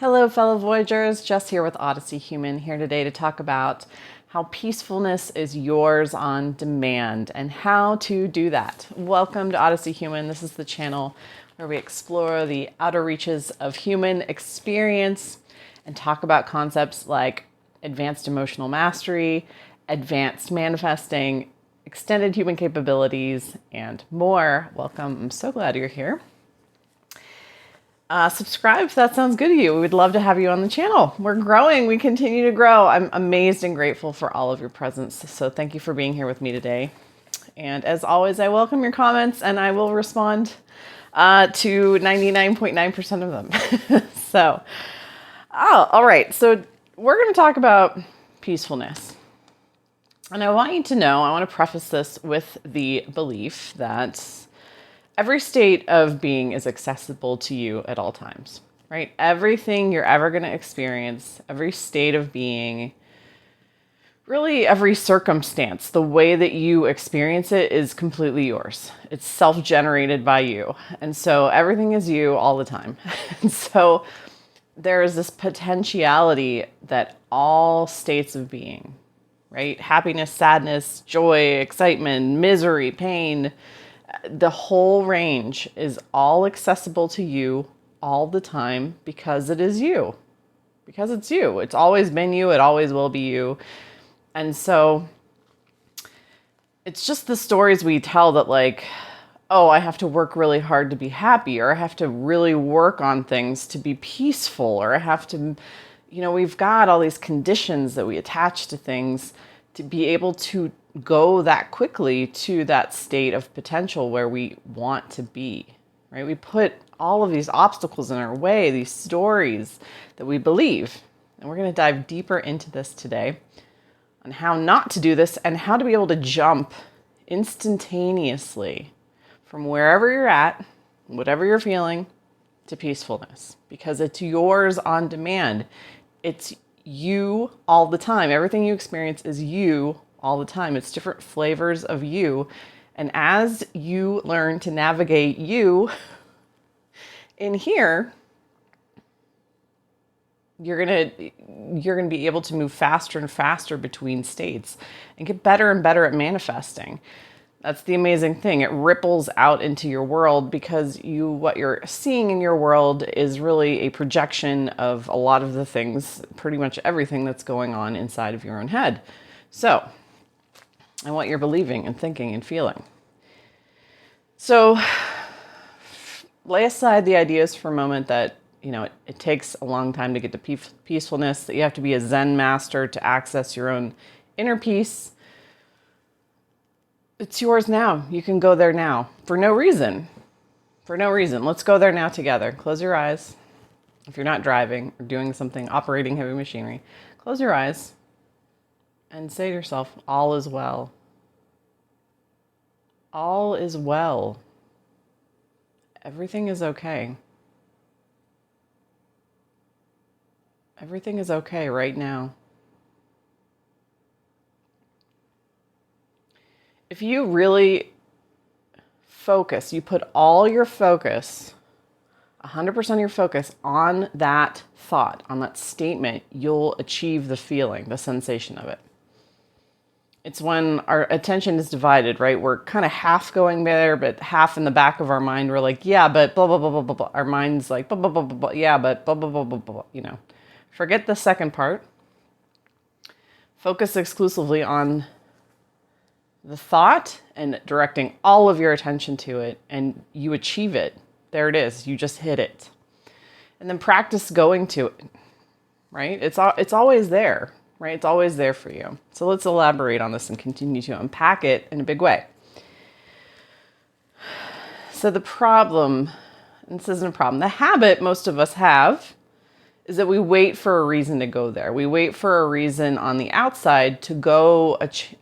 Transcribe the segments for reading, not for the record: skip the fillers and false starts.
Hello, fellow Voyagers. Jess here with Odyssey Human, here today to talk about how peacefulness is yours on demand and how to do that. Welcome to Odyssey Human. This is the channel where we explore the outer reaches of human experience and talk about concepts like advanced emotional mastery, advanced manifesting, extended human capabilities, and more. Welcome. I'm so glad you're here. Subscribe if that sounds good to you. We would love to have you on the channel. We're growing. We continue to grow. I'm amazed and grateful for all of your presence. So thank you for being here with me today. And as always, I welcome your comments and I will respond to 99.9% of them. All right. So we're going to talk about peacefulness. And I want you to know, I want to preface this with the belief that every state of being is accessible to you at all times, right? Everything you're ever going to experience, every state of being, really every circumstance, the way that you experience it is completely yours. It's self-generated by you. And so everything is you all the time. And so there is this potentiality that all states of being, right? Happiness, sadness, joy, excitement, misery, pain, the whole range is all accessible to you all the time because it is you. Because it's you. It's always been you. It always will be you. And so it's just the stories we tell that like, oh, I have to work really hard to be happy, or I have to really work on things to be peaceful, or I have to, we've got all these conditions that we attach to things to be able to go that quickly to that state of potential where we want to be, right? We put all of these obstacles in our way, these stories that we believe. And we're going to dive deeper into this today on how not to do this and how to be able to jump instantaneously from wherever you're at, whatever you're feeling, to peacefulness, because it's yours on demand. It's you all the time. Everything you experience is you all the time. It's different flavors of you. And as you learn to navigate you in here, you're going to be able to move faster and faster between states and get better and better at manifesting. That's the amazing thing. It ripples out into your world because what you're seeing in your world is really a projection of a lot of the things, pretty much everything that's going on inside of your own head. So, and what you're believing and thinking and feeling. So lay aside the ideas for a moment that, it takes a long time to get to peacefulness, that you have to be a Zen master to access your own inner peace. It's yours now. You can go there now for no reason. For no reason. Let's go there now together. Close your eyes. If you're not driving or doing something, operating heavy machinery, close your eyes. And say to yourself, all is well. All is well. Everything is okay. Everything is okay right now. If you really focus, you put all your focus, 100% of your focus on that thought, on that statement, you'll achieve the feeling, the sensation of it. It's when our attention is divided, right? We're kind of half going there, but half in the back of our mind, we're like, yeah, but blah, blah, blah, blah, blah, blah. Our mind's like, blah, blah, blah, blah, blah, yeah, but blah, blah, blah, blah, blah, Forget the second part. Focus exclusively on the thought and directing all of your attention to it, and you achieve it. There it is. You just hit it. And then practice going to it, right? It's always there. Right? It's always there for you. So let's elaborate on this and continue to unpack it in a big way. So the problem, and this isn't a problem, the habit most of us have is that we wait for a reason to go there. We wait for a reason on the outside to go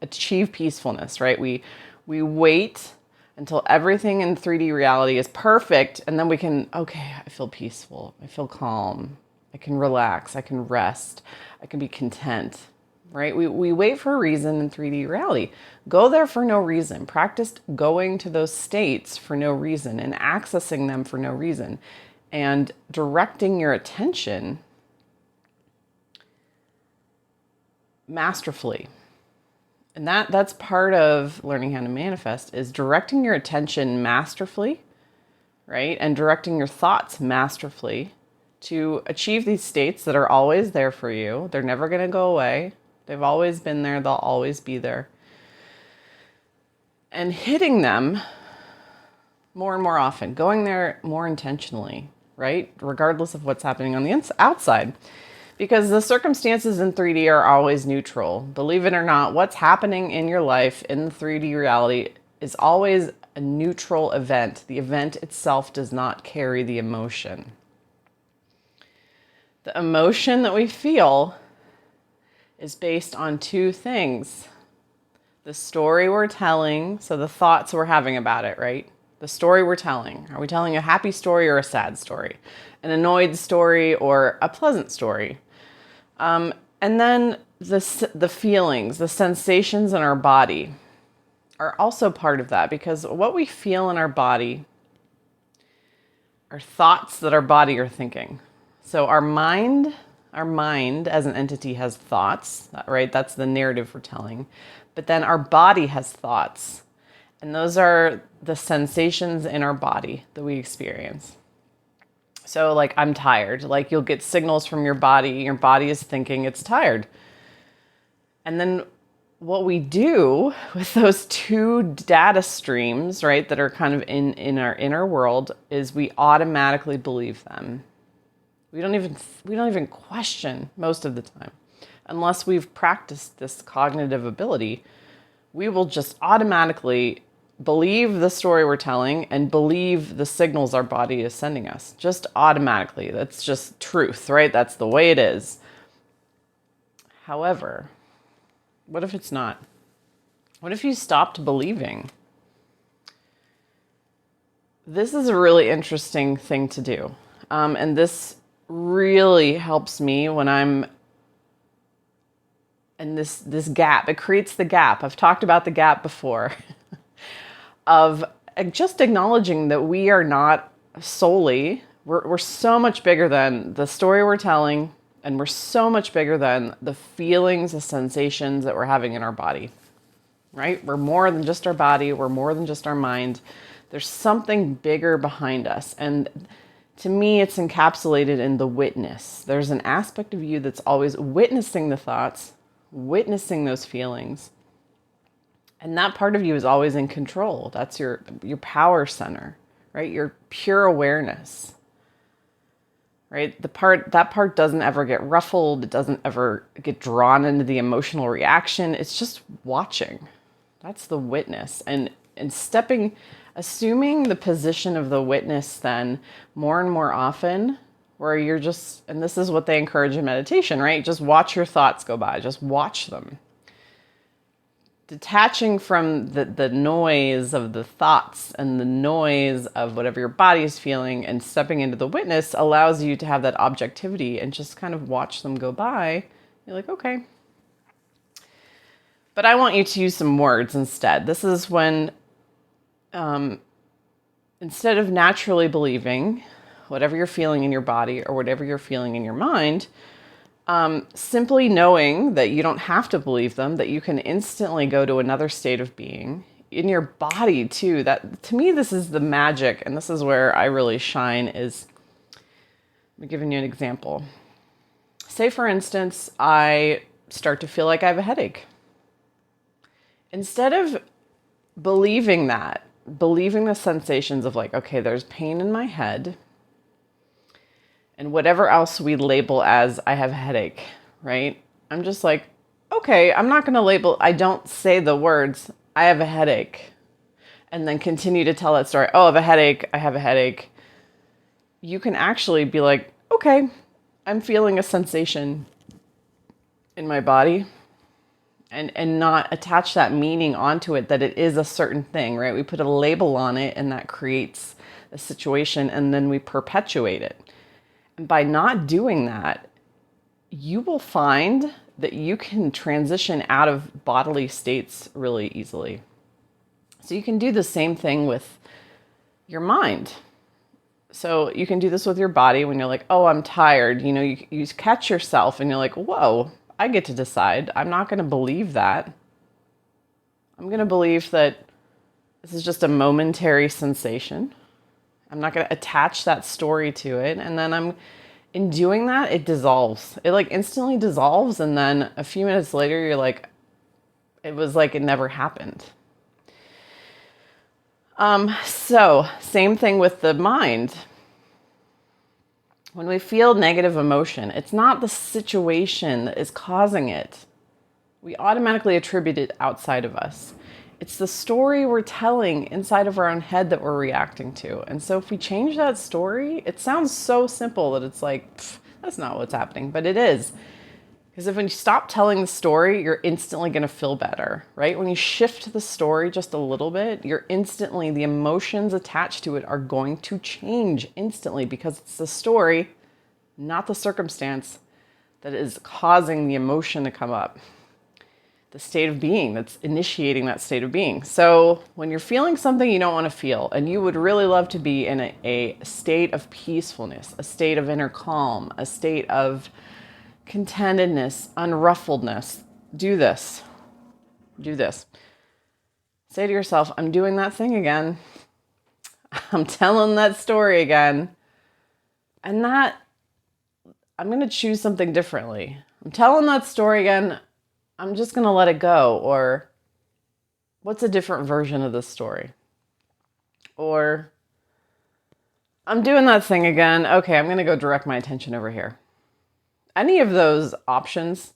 achieve peacefulness, right? We wait until everything in 3D reality is perfect, and then we can, okay, I feel peaceful, I feel calm, I can relax, I can rest, I can be content, right? We wait for a reason in 3D reality. Go there for no reason. Practice going to those states for no reason and accessing them for no reason. and directing your attention masterfully. And that's part of learning how to manifest, is directing your attention masterfully, right? And directing your thoughts masterfully to achieve these states that are always there for you. They're never going to go away. They've always been there. They'll always be there. And hitting them more and more often, going there more intentionally, right? Regardless of what's happening on the outside. Because the circumstances in 3D are always neutral. Believe it or not, what's happening in your life in the 3D reality is always a neutral event. The event itself does not carry the emotion. The emotion that we feel is based on two things. The story we're telling, so the thoughts we're having about it, right? The story we're telling. Are we telling a happy story or a sad story? An annoyed story or a pleasant story? And then the feelings, the sensations in our body are also part of that, because what we feel in our body are thoughts that our body are thinking. So our mind as an entity has thoughts, right? That's the narrative we're telling. But then our body has thoughts. And those are the sensations in our body that we experience. So like, I'm tired. Like, you'll get signals from your body. Your body is thinking it's tired. And then what we do with those two data streams, right, that are kind of in our inner world, is we automatically believe them. We don't even question most of the time. Unless we've practiced this cognitive ability, we will just automatically believe the story we're telling and believe the signals our body is sending us. Just automatically. That's just truth, right? That's the way it is. However, what if it's not? What if you stopped believing? This is a really interesting thing to do. And this really helps me when I'm in this gap. It creates the gap. I've talked about the gap before of just acknowledging that we are not solely, we're so much bigger than the story we're telling, and we're so much bigger than the feelings, the sensations that we're having in our body, right? We're more than just our body. We're more than just our mind. There's something bigger behind us. And to me, it's encapsulated in the witness. There's an aspect of you that's always witnessing the thoughts, witnessing those feelings. And that part of you is always in control. That's your power center, right? Your pure awareness, right? That part doesn't ever get ruffled. It doesn't ever get drawn into the emotional reaction. It's just watching. That's the witness. And assuming the position of the witness then more and more often, where you're just, and this is what they encourage in meditation, right? Just watch your thoughts go by. Just watch them. Detaching from the noise of the thoughts and the noise of whatever your body is feeling, and stepping into the witness allows you to have that objectivity and just kind of watch them go by. You're like, okay. But I want you to use some words instead. This is when, instead of naturally believing whatever you're feeling in your body or whatever you're feeling in your mind, simply knowing that you don't have to believe them, that you can instantly go to another state of being in your body too. That, to me, this is the magic, and this is where I really shine. I'm giving you an example. Say, for instance, I start to feel like I have a headache. Instead of believing the sensations of like, okay, there's pain in my head, and whatever else we label as I have a headache, right? I'm just like, okay, I'm not going to label, I don't say the words, I have a headache, and then continue to tell that story. Oh, I have a headache, I have a headache. You can actually be like, okay, I'm feeling a sensation in my body, and not attach that meaning onto it that it is a certain thing, right? We put a label on it, and that creates a situation, and then we perpetuate it. And by not doing that, you will find that you can transition out of bodily states really easily. So you can do the same thing with your mind. So you can do this with your body when you're like, oh, I'm tired. You catch yourself and you're like, whoa, I get to decide. I'm not going to believe that. I'm going to believe that this is just a momentary sensation. I'm not going to attach that story to it. And then in doing that, it dissolves. It like instantly dissolves. And then a few minutes later, you're like, it was like it never happened. So same thing with the mind. When we feel negative emotion, it's not the situation that is causing it. We automatically attribute it outside of us. It's the story we're telling inside of our own head that we're reacting to. And so if we change that story, it sounds so simple that it's like, that's not what's happening, but it is. Because when you stop telling the story, you're instantly going to feel better, right? When you shift the story just a little bit, the emotions attached to it are going to change instantly because it's the story, not the circumstance, that is causing the emotion to come up. The state of being that's initiating that state of being. So when you're feeling something you don't want to feel, and you would really love to be in a state of peacefulness, a state of inner calm, a state of contentedness, unruffledness, do this. Do this. Say to yourself, I'm doing that thing again. I'm telling that story again. And that, I'm going to choose something differently. I'm telling that story again. I'm just going to let it go. Or what's a different version of this story? Or I'm doing that thing again. Okay, I'm going to go direct my attention over here. Any of those options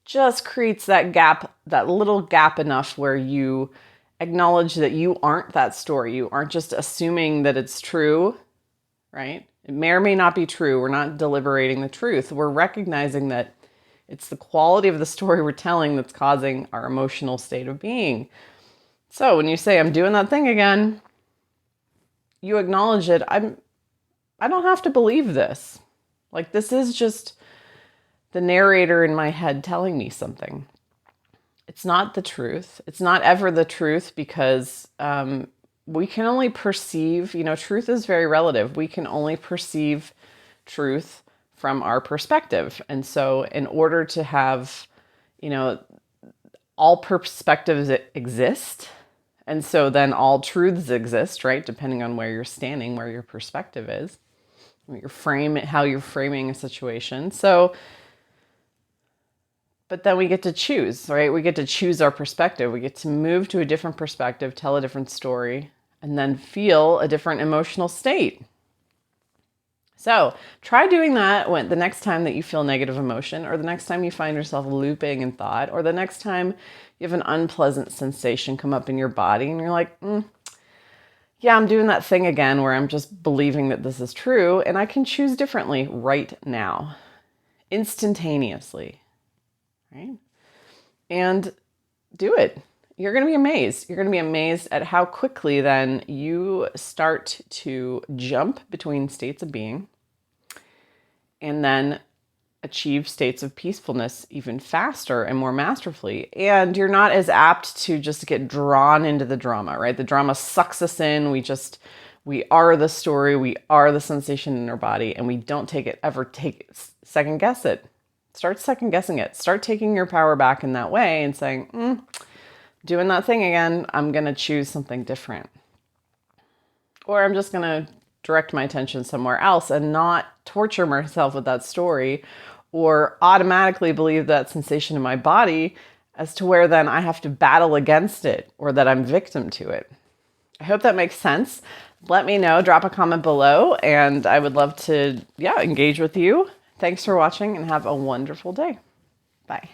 just creates that gap, that little gap enough where you acknowledge that you aren't that story. You aren't just assuming that it's true, right? It may or may not be true. We're not deliberating the truth. We're recognizing that it's the quality of the story we're telling that's causing our emotional state of being. So when you say, I'm doing that thing again, you acknowledge it. I don't have to believe this. Like, this is just the narrator in my head telling me something. It's not the truth. It's not ever the truth because we can only perceive, truth is very relative. We can only perceive truth from our perspective. And so in order to have, all perspectives exist, and so then all truths exist, right? Depending on where you're standing, where your perspective is, how you're framing a situation. So, but then we get to choose, right? We get to choose our perspective. We get to move to a different perspective, tell a different story, and then feel a different emotional state. So try doing that the next time that you feel negative emotion, or the next time you find yourself looping in thought, or the next time you have an unpleasant sensation come up in your body and you're like, yeah, I'm doing that thing again where I'm just believing that this is true, and I can choose differently right now, instantaneously. Right? And do it. You're going to be amazed. You're going to be amazed at how quickly then you start to jump between states of being and then achieve states of peacefulness even faster and more masterfully. And you're not as apt to just get drawn into the drama, right? The drama sucks us in. We are the story. We are the sensation in our body, and we don't second guess it. Start second guessing it. Start taking your power back in that way and saying, doing that thing again, I'm going to choose something different. Or I'm just going to direct my attention somewhere else and not torture myself with that story or automatically believe that sensation in my body as to where then I have to battle against it or that I'm victim to it. I hope that makes sense. Let me know. Drop a comment below, and I would love to, engage with you. Thanks for watching and have a wonderful day. Bye.